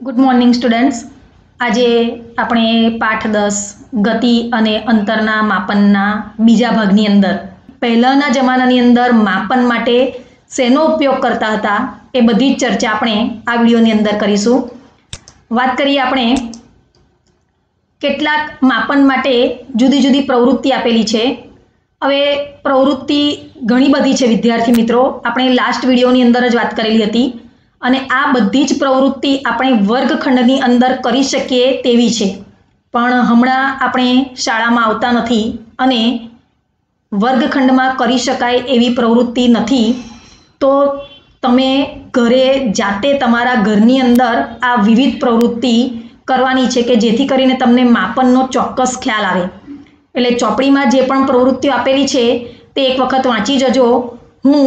Good morning students. આજે આપણે પાઠ 10 ગતિ અને અંતરના માપનના બીજા ભાગની અંદર પહેલાના જમાનાની અંદર માપન માટે શેનો ઉપયોગ કરતા હતા એ બધી જ ચર્ચા આપણે આ વિડિયોની અંદર કરીશું। વાત કરીએ આપણે કેટલાક માપન માટે જુદી જુદી પ્રવૃત્તિ આપેલી છે। હવે પ્રવૃત્તિ ઘણી બધી છે વિદ્યાર્થી મિત્રો, આપણે લાસ્ટ વિડિયોની અંદર જ વાત કરેલી હતી અને આ બધી જ પ્રવૃત્તિ આપણે વર્ગખંડની અંદર કરી શકીએ તેવી છે, પણ હમણાં આપણે શાળામાં આવતા નથી અને વર્ગખંડમાં કરી શકાય એવી પ્રવૃત્તિ નથી, તો તમે ઘરે જાતે તમારા ઘરની અંદર આ વિવિધ પ્રવૃત્તિ કરવાની છે કે જેથી કરીને તમને માપનનો ચોક્કસ ખ્યાલ આવે। એટલે ચોપડીમાં જે પણ પ્રવૃત્તિઓ આપેલી છે તે એક વખત વાંચી જજો। હું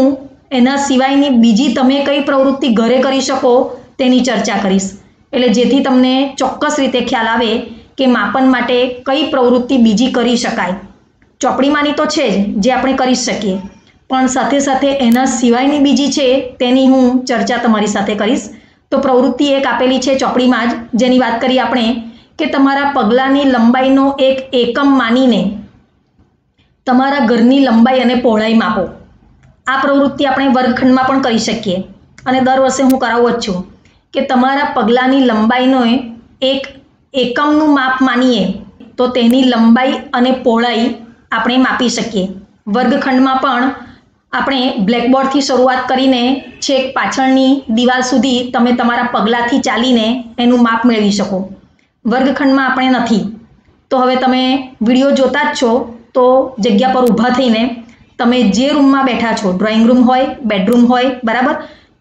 એના સિવાયની બીજી તમે કઈ પ્રવૃત્તિ ઘરે કરી શકો તેની ચર્ચા કરીશ, એટલે જેથી તમને ચોક્કસ રીતે ખ્યાલ આવે કે માપન માટે કઈ પ્રવૃત્તિ બીજી કરી શકાય। ચોપડીમાંની તો છે જ જે આપણે કરી શકીએ, પણ સાથે સાથે એના સિવાયની બીજી છે તેની હું ચર્ચા તમારી સાથે કરીશ। તો પ્રવૃત્તિ એક આપેલી છે ચોપડીમાં જ, જેની વાત કરીએ આપણે કે તમારા પગલાંની લંબાઈનો એક એકમ માનીને તમારા ઘરની લંબાઈ અને પહોળાઈ માપો। આ પ્રવૃત્તિ આપણે વર્ગખંડમાં પણ કરી શકીએ અને દર વર્ષે હું કરાવું જ છું કે તમારા પગલાંની લંબાઈનો એક એકમનું માપ માનીએ તો તેની લંબાઈ અને પહોળાઈ આપણે માપી શકીએ। વર્ગખંડમાં પણ આપણે બ્લેકબોર્ડથી શરૂઆત કરીને છેક પાછળની દિવાલ સુધી તમે તમારા પગલાંથી ચાલીને એનું માપ મેળવી શકો। વર્ગખંડમાં આપણે નથી, તો હવે તમે વિડીયો જોતા જ છો તો જગ્યા પર ઊભા થઈને તમે જે રૂમમાં બેઠા છો, ડ્રોઈંગ રૂમ હોય, બેડરૂમ હોય, બરાબર,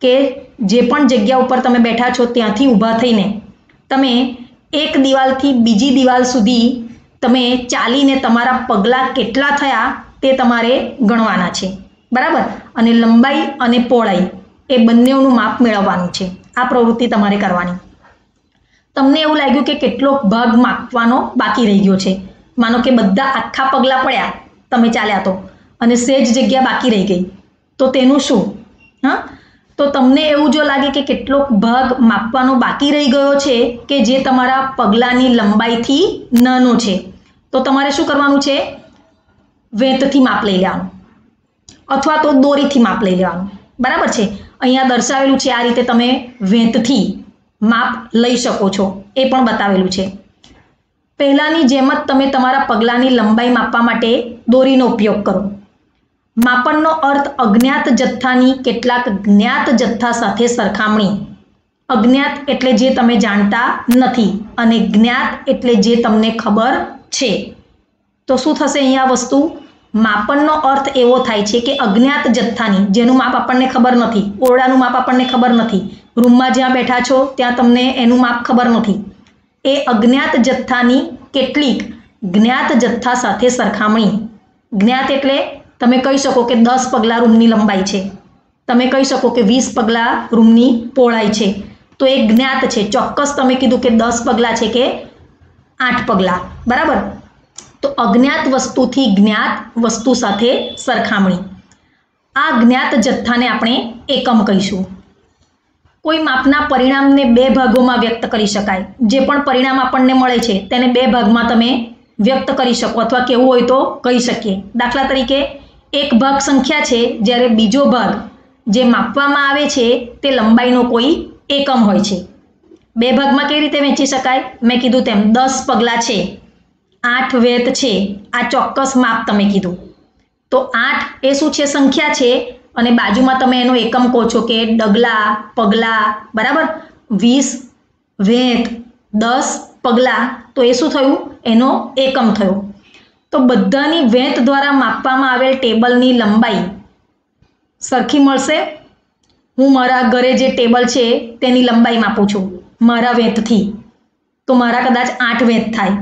કે જે પણ જગ્યા ઉપર તમે બેઠા છો ત્યાંથી ઊભા થઈને તમે એક દિવાલથી બીજી દિવાલ સુધી તમે ચાલીને તમારા પગલાં કેટલા થયા તે તમારે ગણવાના છે, બરાબર, અને લંબાઈ અને પહોળાઈ એ બંનેનું માપ મેળવવાનું છે। આ પ્રવૃત્તિ તમારે કરવાની। તમને એવું લાગ્યું કે કેટલોક ભાગ માપવાનો બાકી રહી ગયો છે, માનો કે બધા આખા પગલાં પડ્યા તમે ચાલ્યા તો અને સેજ જગ્યા બાકી રહી ગઈ, તો તેનું શું? હા, તો તમને એવું જો લાગે કે કેટલોક ભાગ માપવાનો બાકી રહી ગયો છે કે જે તમારા પગલાંની લંબાઈથી નાનો છે, તો તમારે શું કરવાનું છે? વેંતથી માપ લઈ લેવાનું અથવા તો દોરીથી માપ લઈ લેવાનું, બરાબર છે। અહીંયા દર્શાવેલું છે આ રીતે તમે વેંતથી માપ લઈ શકો છો, એ પણ બતાવેલું છે। પહેલાંની જેમ જ તમે તમારા પગલાંની લંબાઈ માપવા માટે દોરીનો ઉપયોગ કરો। માપનનો અર્થ અજ્ઞાત જથ્થાની કેટલાક જ્ઞાત જથ્થા સાથે સરખામણી। અજ્ઞાત એટલે જે તમે જાણતા નથી અને જ્ઞાત એટલે જે તમને ખબર છે। તો શું થશે અહીંયા વસ્તુ? માપનનો અર્થ એવો થાય છે કે અજ્ઞાત જથ્થાની, જેનું માપ આપણને ખબર નથી, ઓરડાનું માપ આપણને ખબર નથી, રૂમમાં જ્યાં બેઠા છો ત્યાં તમને એનું માપ ખબર નથી, એ અજ્ઞાત જથ્થાની કેટલીક જ્ઞાત જથ્થા સાથે સરખામણી। જ્ઞાત એટલે તમે કહી શકો કે 10 પગલાં રૂમની લંબાઈ છે, તમે કહી શકો કે 20 પગલાં રૂમની પહોળાઈ છે, તો એ જ્ઞાત છે। ચોક્કસ તમે કીધું કે 10 પગલાં છે કે 8 પગલાં, બરાબર। તો અજ્ઞાત વસ્તુથી જ્ઞાત વસ્તુ સાથે સરખામણી। આ જ્ઞાત જથ્થાને આપણે એકમ કહીશું। કોઈ માપના પરિણામને બે ભાગોમાં વ્યક્ત કરી શકાય। જે પણ પરિણામ આપણને મળે છે તેને બે ભાગમાં તમે વ્યક્ત કરી શકો અથવા કેવું હોય તો કહી શકીએ। દાખલા તરીકે એક ભાગ સંખ્યા છે, જ્યારે બીજો ભાગ જે માપવામાં આવે છે તે લંબાઈનો કોઈ એકમ હોય છે। બે ભાગમાં કેવી રીતે વહેંચી શકાય? મેં કીધું તેમ 10 પગલાં છે, 8 વેંત છે, આ ચોક્કસ માપ તમે કીધું, તો 8 એ શું છે? સંખ્યા છે, અને બાજુમાં તમે એનો એકમ કહો છો કે ડગલા, પગલાં, બરાબર, 20 વેંત, 10 પગલાં, તો એ શું થયું? એનો એકમ થયો। તો બધાની વેંત દ્વારા માપવામાં આવેલ ટેબલની લંબાઈ સરખી મળશે। હું મારા ઘરે જે ટેબલ છે તેની લંબાઈ માપું છું મારા વેંતથી, તો મારા કદાચ 8 વેંત થાય।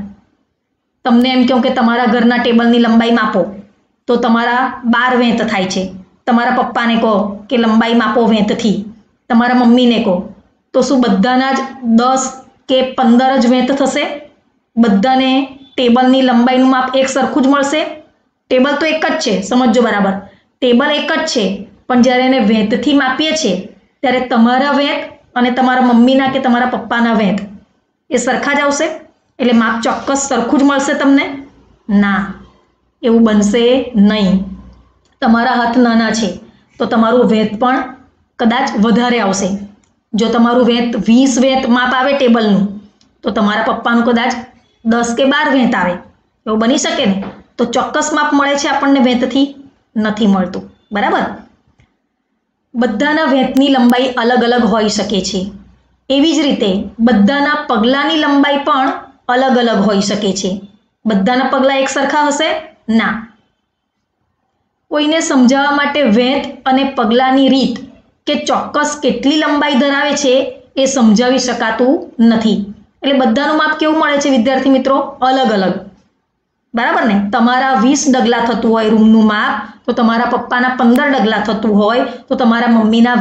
તમને એમ કહું કે તમારા ઘરના ટેબલની લંબાઈ માપો તો તમારા 12 વેંત થાય છે। તમારા પપ્પાને કહો કે લંબાઈ માપો વેંતથી, તમારા મમ્મીને કહો, તો શું બધાના જ 10 કે 15 જ વેંત થશે? બધાને ટેબલની લંબાઈનું માપ એક સરખું જ મળશે? ટેબલ તો એક જ છે, સમજો બરાબર, ટેબલ એક જ છે, પણ જ્યારે એને વેંતથી માપીએ છીએ ત્યારે તમારા વેંત અને તમારા મમ્મીના કે તમારા પપ્પાના વેંત એ સરખા જ આવશે? એટલે માપ ચોક્કસ સરખું જ મળશે તમને? ના, એવું બનશે નહીં. તમારા હાથ નાના છે તો તમારું વેંત પણ કદાચ વધારે આવશે. જો તમારું વેંત 20 વેંત માપ આવે ટેબલનું, તો તમારા પપ્પાનું કદાચ 10 કે 12 વેંત આવે. એવું બની શકે ને? તો ચોક્કસ માપ મળે છે આપણને વેંતથી? નથી મળતું. બરાબર? બધાના વેંતની લંબાઈ અલગ અલગ હોઈ શકે છે. એવી જ રીતે બધાના પગલાંની લંબાઈ પણ અલગ અલગ હોઈ શકે છે. બધાના પગલાં એક સરખા હશે? ના. કોઈને સમજાવવા માટે વેંત અને પગલાંની રીત કે ચોક્કસ કેટલી લંબાઈ ધરાવે છે એ સમજાવી શકાતું નથી. એટલે બધાનું માપ કેવું મળે છે વિદ્યાર્થી મિત્રો? અલગ અલગ. બરાબર ને? તમારા 20 ડગલા થતું હોય રૂમનું માપ, તો તમારા પપ્પાના 15 ડગલા થતું હોય, તો તમારા મમ્મીના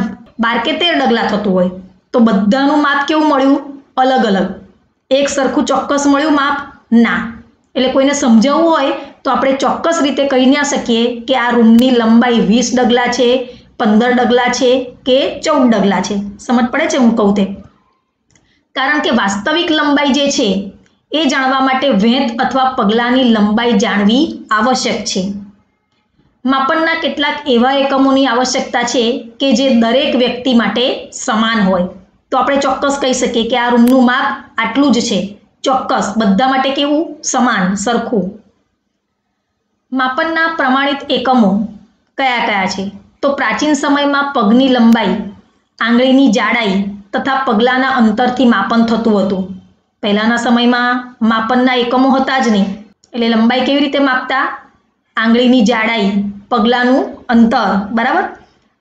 12 કે 13 ડગલા થતું હોય. તો બધાનું માપ કેવું મળ્યું? અલગ અલગ. એક સરખું ચોક્કસ મળ્યું માપ? ના. એટલે કોઈને સમજાવવું હોય તો આપણે ચોક્કસ રીતે કહી ના શકીએ કે આ રૂમની લંબાઈ 20 ડગલા છે, 15 ડગલા છે કે 14 ડગલા છે. સમજ પડે છે હું કહું તે? કારણ કે વાસ્તવિક લંબાઈ જે છે એ જાણવા માટે વેંત અથવા પગલાંની લંબાઈ જાણવી આવશ્યક છે. માપનના કેટલાક એવા એકમોની આવશ્યકતા છે કે જે દરેક વ્યક્તિ માટે સમાન હોય. તો આપણે ચોક્કસ કહી શકીએ કે આ રૂમનું માપ આટલું જ છે. ચોક્કસ બધા માટે કેવું? સમાન, સરખું. માપનના પ્રમાણિત એકમો કયા કયા છે? તો પ્રાચીન સમયમાં પગની લંબાઈ, આંગળીની જાડાઈ તથા પગલાંના અંતરથી માપન થતું હતું. પહેલાંના સમયમાં માપનના એકમો હતા જ નહીં, એટલે લંબાઈ કેવી રીતે માપતા? આંગળીની જાડાઈ, પગલાંનું અંતર. બરાબર?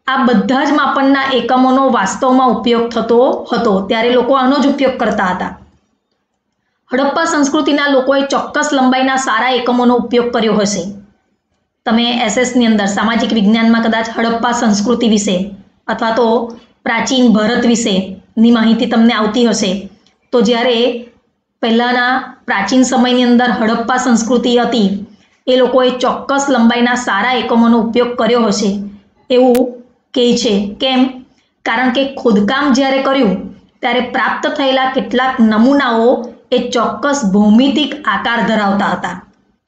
આ બધા જ માપનના એકમોનો વાસ્તવમાં ઉપયોગ થતો હતો. ત્યારે લોકો આનો જ ઉપયોગ કરતા હતા. હડપ્પા સંસ્કૃતિના લોકોએ ચોક્કસ લંબાઈના સારા એકમોનો ઉપયોગ કર્યો હશે. તમે એસએસની અંદર સામાજિક વિજ્ઞાનમાં કદાચ હડપ્પા સંસ્કૃતિ વિશે અથવા તો પ્રાચીન ભારત વિશેની માહિતી તમને આવતી હશે. તો જ્યારે પહેલાંના પ્રાચીન સમયની અંદર હડપ્પા સંસ્કૃતિ હતી, એ લોકોએ ચોક્કસ લંબાઈના સારા એકમોનો ઉપયોગ કર્યો હશે એવું કહે છે. કેમ? કારણ કે ખોદકામ જ્યારે કર્યું ત્યારે પ્રાપ્ત થયેલા કેટલાક નમૂનાઓ એ ચોક્કસ ભૌમિતિક આકાર ધરાવતા હતા.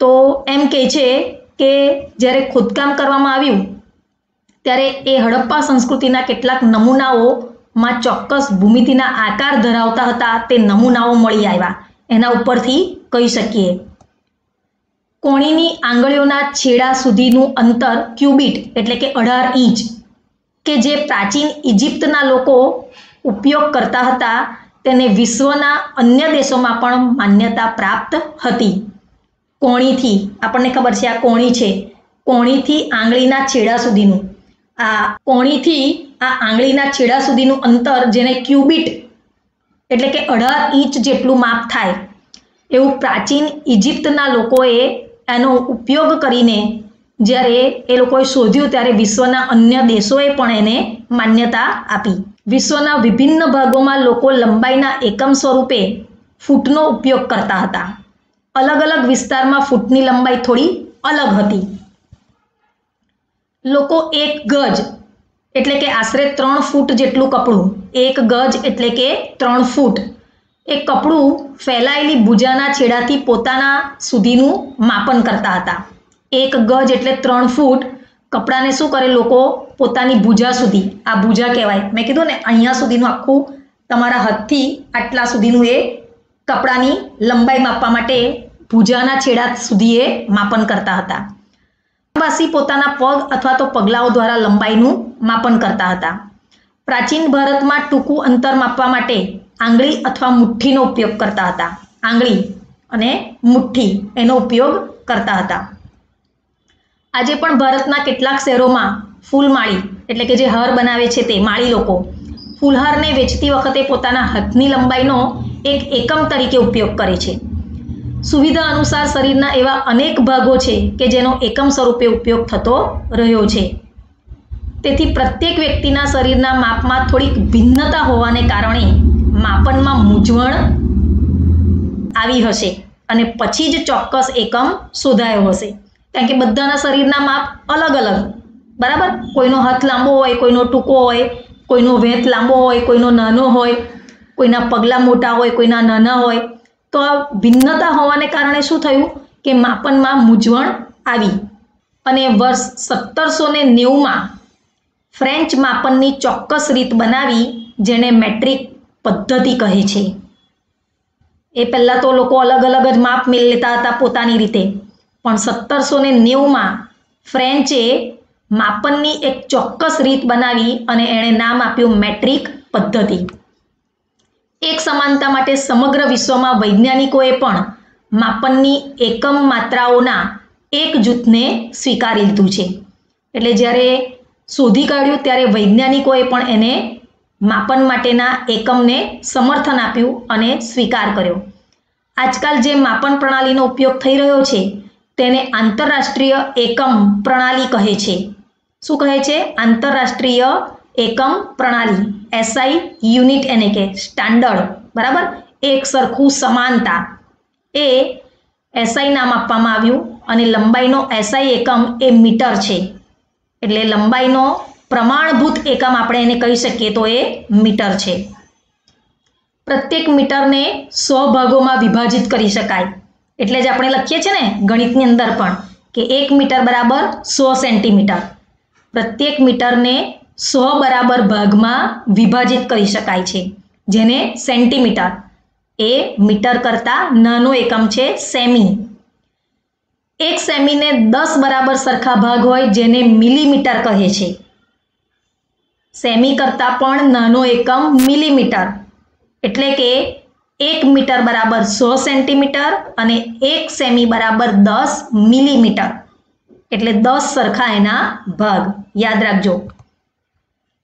તો એમ કહે છે કે જ્યારે ખોદકામ કરવામાં આવ્યું ત્યારે એ હડપ્પા સંસ્કૃતિના કેટલાક નમૂનાઓમાં ચોક્કસ ભૂમિતિના આકાર ધરાવતા હતા. તે નમૂનાઓ મળી આવ્યા. એના ઉપરથી કહી શકીએ. કોણીની આંગળીઓના છેડા સુધીનું અંતર ક્યુબિટ એટલે કે 18 ઇંચ કે જે પ્રાચીન ઇજિપ્તના લોકો ઉપયોગ કરતા હતા, તેને વિશ્વના અન્ય દેશોમાં પણ માન્યતા પ્રાપ્ત હતી. કોણીથી આપણને ખબર છે આ કોણી છે, કોણીથી આંગળીના છેડા સુધીનું, આ કોણીથી આ આંગળીના છેડા સુધીનું અંતર જેને ક્યુબિટ એટલે કે 18 ઇંચ જેટલું માપ થાય એવું પ્રાચીન ઇજિપ્તના લોકોએ એનો ઉપયોગ કરીને જ્યારે એ લોકોએ શોધ્યું ત્યારે વિશ્વના અન્ય દેશોએ પણ એને માન્યતા આપી. વિશ્વના વિભિન્ન ભાગોમાં લોકો લંબાઈના એકમ સ્વરૂપે ફૂટનો ઉપયોગ કરતા હતા. અલગ અલગ વિસ્તારમાં ફૂટની લંબાઈ થોડી અલગ હતી. લોકો 1 ગજ એટલે કે આશરે 3 ફૂટ જેટલું કપડું, 1 ગજ એટલે કે 3 ફૂટ, એ કપડું ફેલાયેલી ભુજાના છેડાથી પોતાના સુધીનું માપન કરતા હતા. 1 ગજ એટલે 3 ફૂટ કપડાને શું કરે લોકો? પોતાની ભુજા સુધી, આ ભુજા કહેવાય, મેં કીધું ને અહીંયા સુધીનું આખું તમારા હાથથી આટલા સુધીનું એ કપડાની લંબાઈ માપવા માટે ભુજાના છેડા સુધી એ માપન કરતા હતા. આદિવાસી પોતાના પગ અથવા તો પગલાઓ દ્વારા લંબાઈનું માપન કરતા હતા. પ્રાચીન ભારતમાં ટૂંકું અંતર માપવા માટે આંગળી અથવા મુઠ્ઠીનો ઉપયોગ કરતા હતા. આંગળી અને મુઠ્ઠી એનો ઉપયોગ કરતા હતા. આજે પણ ભારતના કેટલાક શહેરોમાં ફૂલમાળી એટલે કે જે હાર બનાવે છે તે માળી લોકો ફૂલહારને વેચતી વખતે પોતાના હાથની લંબાઈનો એક એકમ તરીકે ઉપયોગ કરે છે. સુવિધા અનુસાર શરીરના એવા અનેક ભાગો છે કે જેનો એકમ સ્વરૂપે ઉપયોગ થતો રહ્યો છે. તેથી પ્રત્યેક વ્યક્તિના શરીરના માપમાં થોડીક ભિન્નતા હોવાને કારણે માપનમાં મૂંઝવણ આવી હશે અને પછી જ ચોક્કસ એકમ શોધાયો હશે. કારણ કે બધાના શરીરના માપ અલગ અલગ, બરાબર? કોઈનો હાથ લાંબો હોય, કોઈનો ટૂંકો હોય, કોઈનો વેત લાંબો હોય, કોઈનો નાનો હોય, કોઈના પગલાં મોટા હોય, કોઈના નાના હોય. તો આ ભિન્નતા હોવાને કારણે શું થયું કે માપનમાં મૂંઝવણ આવી અને વર્ષ 1790માં ફ્રેન્ચ માપનની ચોક્કસ રીત બનાવી જેને મેટ્રિક પદ્ધતિ કહે છે. એ પહેલાં તો લોકો અલગ અલગ જ માપ લેતા હતા પોતાની રીતે, પણ 1790માં ફ્રેન્ચે માપનની એક ચોક્કસ રીત બનાવી અને એણે નામ આપ્યું મેટ્રિક પદ્ધતિ. એક સમાનતા માટે સમગ્ર વિશ્વમાં વૈજ્ઞાનિકોએ પણ માપનની એકમ માત્રાઓના એક જૂથને સ્વીકારી લીધું છે. એટલે જ્યારે શોધી કાઢ્યું ત્યારે વૈજ્ઞાનિકોએ પણ એને માપન માટેના એકમને સમર્થન આપ્યું અને સ્વીકાર કર્યો. આજકાલ જે માપન પ્રણાલીનો ઉપયોગ થઈ રહ્યો છે તેને આંતરરાષ્ટ્રીય એકમ પ્રણાલી કહે છે. શું કહે છે? આંતરરાષ્ટ્રીય એકમ પ્રણાલી, એસઆઈ યુનિટ એને કે સ્ટાન્ડર્ડ, બરાબર, એક સરખું સમાનતા, એ એસઆઈ નામ આપવામાં આવ્યું અને લંબાઈનો એસઆઈ એકમ એ મીટર છે. એટલે લંબાઈનો પ્રમાણભૂત એકમ આપણે એને કહી શકીએ તો એ મીટર છે. પ્રત્યેક મીટરને 100 ભાગોમાં વિભાજિત કરી શકાય. એટલે જ આપણે લખીએ છીએ ને ગણિતની અંદર પણ કે 1 મીટર બરાબર 100 સેન્ટીમીટર. પ્રત્યેક મીટરને 100 બરાબર ભાગમાં વિભાજિત કરી શકાય છે, જેને સેન્ટીમીટર. એ મીટર કરતાં નાનો એકમ છે સેમી. એક સેમીને 10 બરાબર સરખા ભાગ હોય જેને મિલીમીટર કહે છે. સેમી કરતાં પણ નાનો એકમ મિલીમીટર. એટલે કે 1 મીટર બરાબર 100 સેન્ટીમીટર અને 1 સેમી બરાબર 10 મિલીમીટર. એટલે 10 સરખા એના ભાગ. યાદ રાખજો.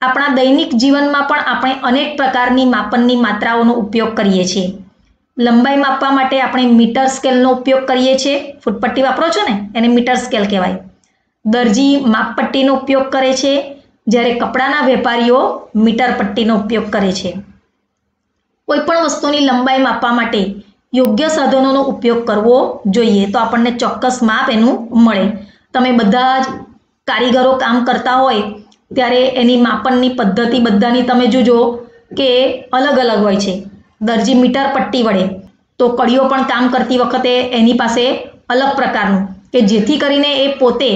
આપણા દૈનિક જીવનમાં પણ આપણે અનેક પ્રકારની માપનની માત્રાઓનો ઉપયોગ કરીએ છીએ. લંબાઈ માપવા માટે આપણે મીટર સ્કેલનો ઉપયોગ કરીએ છીએ. ફૂટપટ્ટી વાપરો છો ને, એને મીટર સ્કેલ કહેવાય. દરજી માપપટ્ટીનો ઉપયોગ કરે છે, જ્યારે કપડાના વેપારીઓ મીટર પટ્ટીનો ઉપયોગ કરે છે. કોઈપણ વસ્તુની લંબાઈ માપવા માટે યોગ્ય સાધનોનો ઉપયોગ કરવો જોઈએ તો આપણને ચોક્કસ માપ એનું મળે. તમે બધા જ કારીગરો કામ કરતા હોય ત્યારે એની માપનની પદ્ધતિ બધાની તમે જોજો કે અલગ અલગ હોય છે. દરજી મીટર પટ્ટી વડે, તો કડીઓ પણ કામ કરતી વખતે એની પાસે અલગ પ્રકારનું, કે જેથી કરીને એ પોતે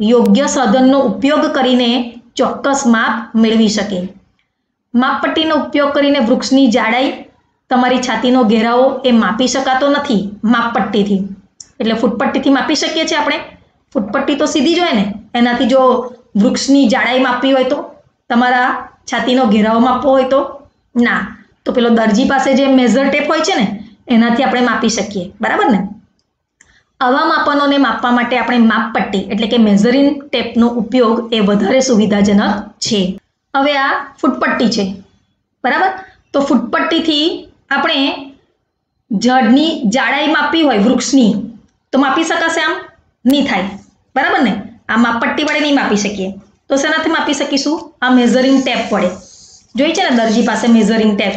યોગ્ય સાધનનો ઉપયોગ કરીને ચોક્કસ માપ મેળવી શકે. માપપટ્ટીનો ઉપયોગ કરીને વૃક્ષની જાડાઈ, તમારી છાતીનો ઘેરાવો એ માપી શકાતો નથી માપપટ્ટીથી. એટલે ફૂટપટ્ટીથી માપી શકીએ છીએ આપણે. ફૂટપટ્ટી તો સીધી જ હોય ને, એનાથી જો વૃક્ષની જાડાઈ માપવી હોય તો, તમારા છાતીનો ઘેરાવો માપવો હોય તો ના, તો પેલો દરજી પાસે જે મેઝર ટેપ હોય છે ને એનાથી આપણે માપી શકીએ, બરાબર ને. આવા માપનોને માપવા માટે આપણે માપપટ્ટી એટલે કે મેઝરિંગ ટેપનો ઉપયોગ એ વધારે સુવિધાજનક છે. હવે આ ફૂટપટ્ટી છે, બરાબર. તો ફૂટપટ્ટીથી આપણે ઝાડની જાડાઈ માપવી હોય વૃક્ષની તો માપી શકાશે? આમ નહીં થાય, બરાબર ને. આ માપપટ્ટી વડે નહીં માપી શકીએ તો શેનાથી માપી શકીશું? આ મેઝરિંગ ટેપ વડે. જોઈ છે ને દરજી પાસે મેઝરિંગ ટેપ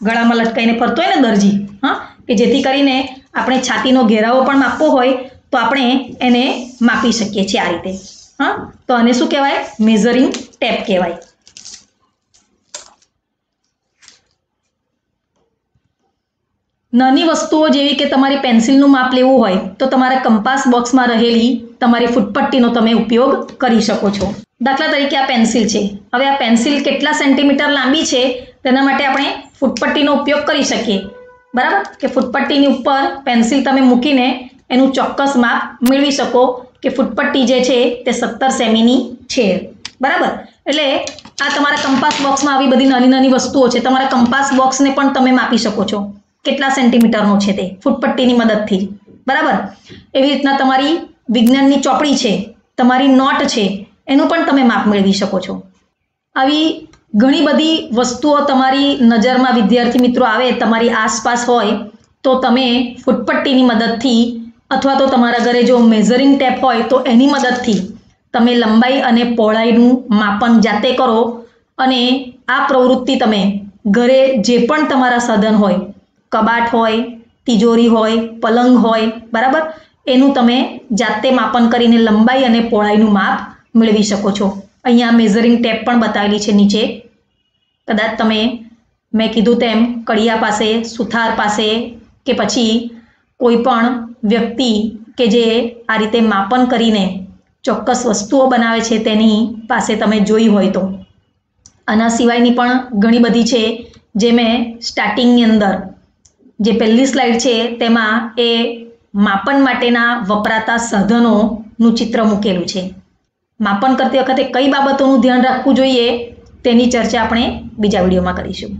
ગળામાં લટકાઈને ફરતો હોય ને દરજી, હા, કે જેથી કરીને આપણે છાતીનો ઘેરાવો પણ માપવો હોય તો આપણે એને માપી શકીએ છીએ આ રીતે. હા, તો આને શું કહેવાય? મેઝરિંગ ટેપ કહેવાય. નાની વસ્તુઓ જેવી કે તમારી પેન્સિલનું માપ લેવું હોય તો તમારા કંપાસ બોક્સમાં રહેલી તમારી ફૂટપટ્ટીનો તમે ઉપયોગ કરી શકો છો. દાખલા તરીકે આ પેન્સિલ છે. હવે આ પેન્સિલ કેટલા સેન્ટીમીટર લાંબી છે તેના માટે આપણે ફૂટપટ્ટીનો ઉપયોગ કરી શકીએ, બરાબર. કે ફૂટપટ્ટીની ઉપર પેન્સિલ તમે મૂકીને એનું ચોક્કસ માપ મેળવી શકો કે ફૂટપટ્ટી જે છે તે 17 સેમીની છે, બરાબર. એટલે આ તમારા કંપાસ બોક્સમાં આવી બધી નાની નાની વસ્તુઓ છે. તમારા કંપાસ બોક્સને પણ તમે માપી શકો છો કેટલા સેન્ટીમીટરનો છે તે ફૂટપટ્ટીની મદદથી, બરાબર. એવી રીતના તમારી વિજ્ઞાનની ચોપડી છે, તમારી નોટ છે, એનું પણ તમે માપ મેળવી શકો છો. આવી ઘણી બધી વસ્તુઓ તમારી નજરમાં વિદ્યાર્થી મિત્રો આવે, તમારી આસપાસ હોય તો તમે ફૂટપટ્ટીની મદદથી અથવા તો તમારા ઘરે જો મેઝરિંગ ટેપ હોય તો એની મદદથી તમે લંબાઈ અને પહોળાઈનું માપન જાતે કરો અને આ પ્રવૃત્તિ તમે ઘરે જે પણ તમારા સાધન હોય, કબાટ હોય, તિજોરી હોય, પલંગ હોય, બરાબર, એનું તમે જાતે માપન કરીને લંબાઈ અને પહોળાઈનું માપ મેળવી શકો છો. અહીંયા મેઝરિંગ ટેપ પણ બતાવેલી છે નીચે કદાચ તમે મેં કીધું તેમ કડિયા પાસે, સુથાર પાસે કે પછી કોઈ પણ વ્યક્તિ કે જે આ રીતે માપન કરીને ચોક્કસ વસ્તુઓ બનાવે છે તેની પાસે તમે જોઈ હોય તો. આના સિવાયની પણ ઘણી બધી છે જે મેં સ્ટાર્ટિંગની અંદર જે પહેલી સ્લાઇડ છે તેમાં એ માપન માટેના વપરાતા સાધનોનું ચિત્ર મૂકેલું છે. માપન કરતી વખતે કઈ બાબતોનું ધ્યાન રાખવું જોઈએ તેની ચર્ચા આપણે બીજા વિડીયોમાં કરીશું.